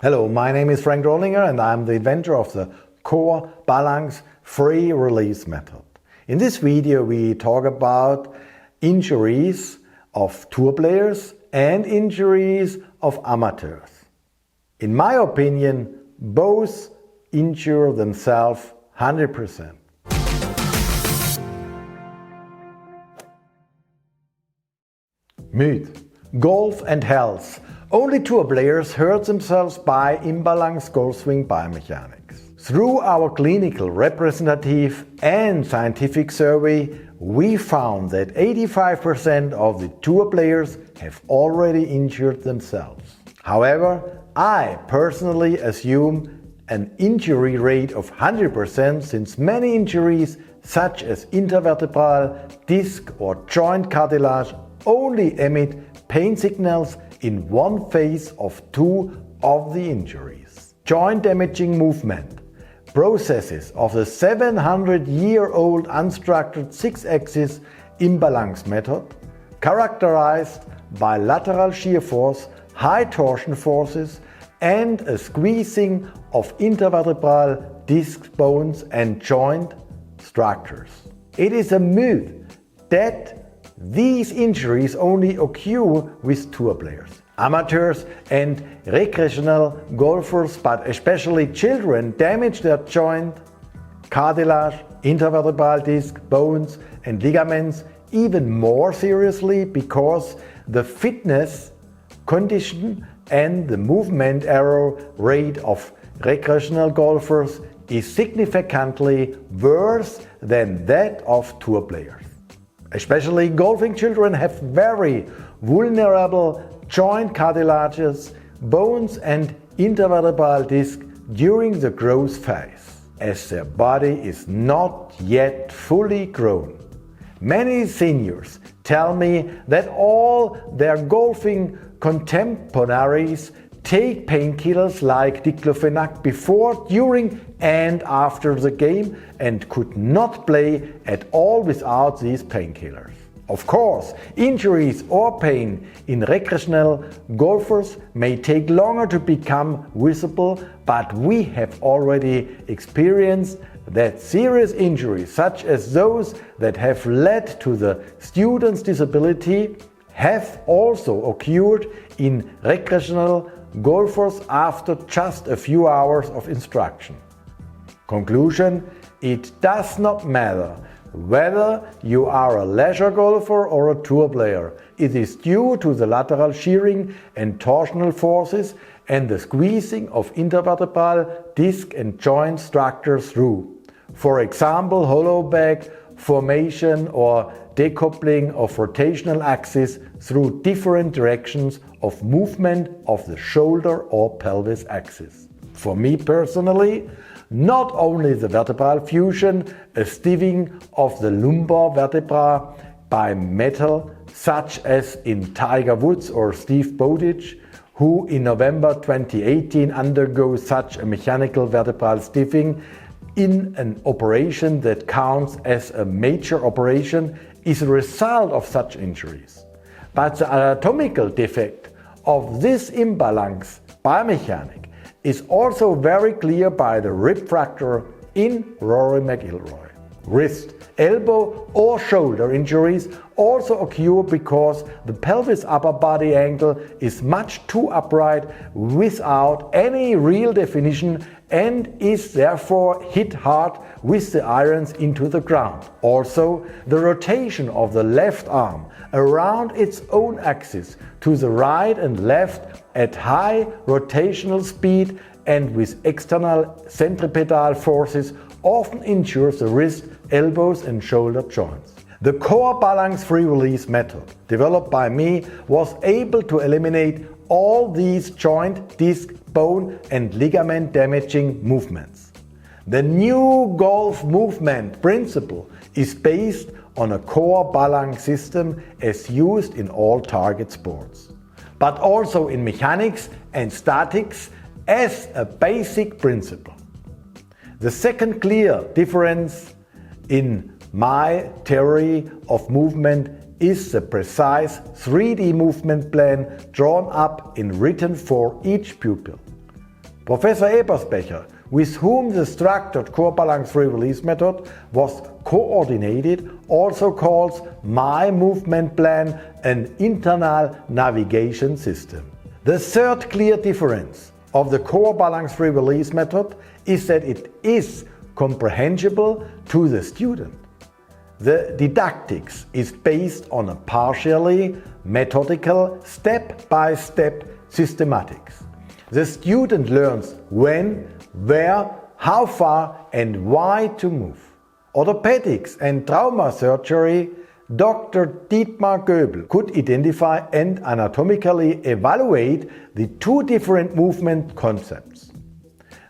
Hello, my name is Frank Rollinger and I'm the inventor of the Corp Balance free release method. In this video we talk about injuries of tour players and injuries of amateurs. In my opinion, both injure themselves 100%. Myth: golf and health. Only tour players hurt themselves by imbalance golf swing biomechanics. Through our clinical, representative and scientific survey, we found that 85% of the tour players have already injured themselves. However, I personally assume an injury rate of 100% since many injuries such as intervertebral, disc or joint cartilage only emit pain signals in one phase of two of the injuries. Joint damaging movement processes of the 700-year-old unstructured six-axis imbalance method, characterized by lateral shear force, high torsion forces, and a squeezing of intervertebral disc bones and joint structures. It is a myth that these injuries only occur with tour players. Amateurs and recreational golfers, but especially children, damage their joint, cartilage, intervertebral disc, bones and ligaments even more seriously because the fitness condition and the movement error rate of recreational golfers is significantly worse than that of tour players. Especially golfing children have very vulnerable joint cartilages, bones and intervertebral disc during the growth phase, as their body is not yet fully grown. Many seniors tell me that all their golfing contemporaries take painkillers like diclofenac before, during and after the game and could not play at all without these painkillers. Of course, injuries or pain in recreational golfers may take longer to become visible, but we have already experienced that serious injuries, such as those that have led to the student's disability, have also occurred in recreational golfers after just a few hours of instruction. Conclusion: it does not matter whether you are a leisure golfer or a tour player. It is due to the lateral shearing and torsional forces and the squeezing of intervertebral disc and joint structures through, for example, hollow back formation or decoupling of rotational axis through different directions of movement of the shoulder or pelvis axis. For me personally, not only the vertebral fusion, a stiffening of the lumbar vertebra by metal, such as in Tiger Woods or Steve Bowditch, who in November 2018 undergoes such a mechanical vertebral stiffening in an operation that counts as a major operation, is a result of such injuries. But the anatomical defect of this imbalance biomechanic is also very clear by the rib fracture in Rory McIlroy. Wrist, elbow or shoulder injuries also occur because the pelvis upper body angle is much too upright without any real definition and is therefore hit hard with the irons into the ground. Also, the rotation of the left arm around its own axis to the right and left at high rotational speed and with external centripetal forces often injures the wrist, elbows and shoulder joints. The Corp Balance free release method, developed by me, was able to eliminate all these joint, disc, bone and ligament damaging movements. The new golf movement principle is based on a Corp Balance system as used in all target sports, but also in mechanics and statics as a basic principle. The second clear difference in my theory of movement is the precise 3D movement plan drawn up and written for each pupil. Professor Eberspecher, with whom the structured core balance free release method was coordinated, also calls my movement plan an internal navigation system. The third clear difference of the core balance free release method is that it is comprehensible to the student. The didactics is based on a partially methodical, step-by-step systematics. The student learns when, where, how far and why to move. Orthopedics and trauma surgery, Dr. Dietmar Goebel could identify and anatomically evaluate the two different movement concepts.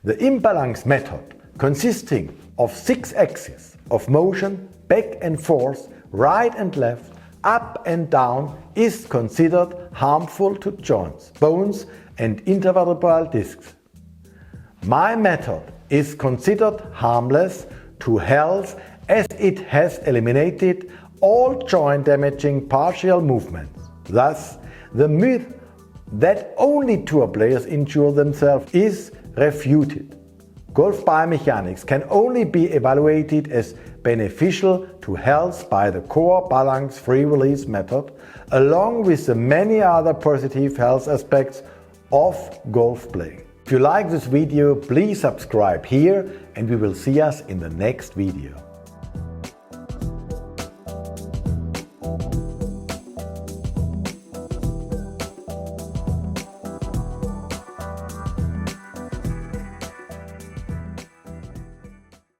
The imbalance method, consisting of 6 axes of motion, back and forth, right and left, up and down, is considered harmful to joints, bones and intervertebral discs. My method is considered harmless to health as it has eliminated all joint damaging partial movements. Thus, the myth that only tour players injure themselves is refuted. Golf biomechanics can only be evaluated as beneficial to health by the core balance free release method, along with the many other positive health aspects of golf playing. If you like this video, please subscribe here and we will see us in the next video.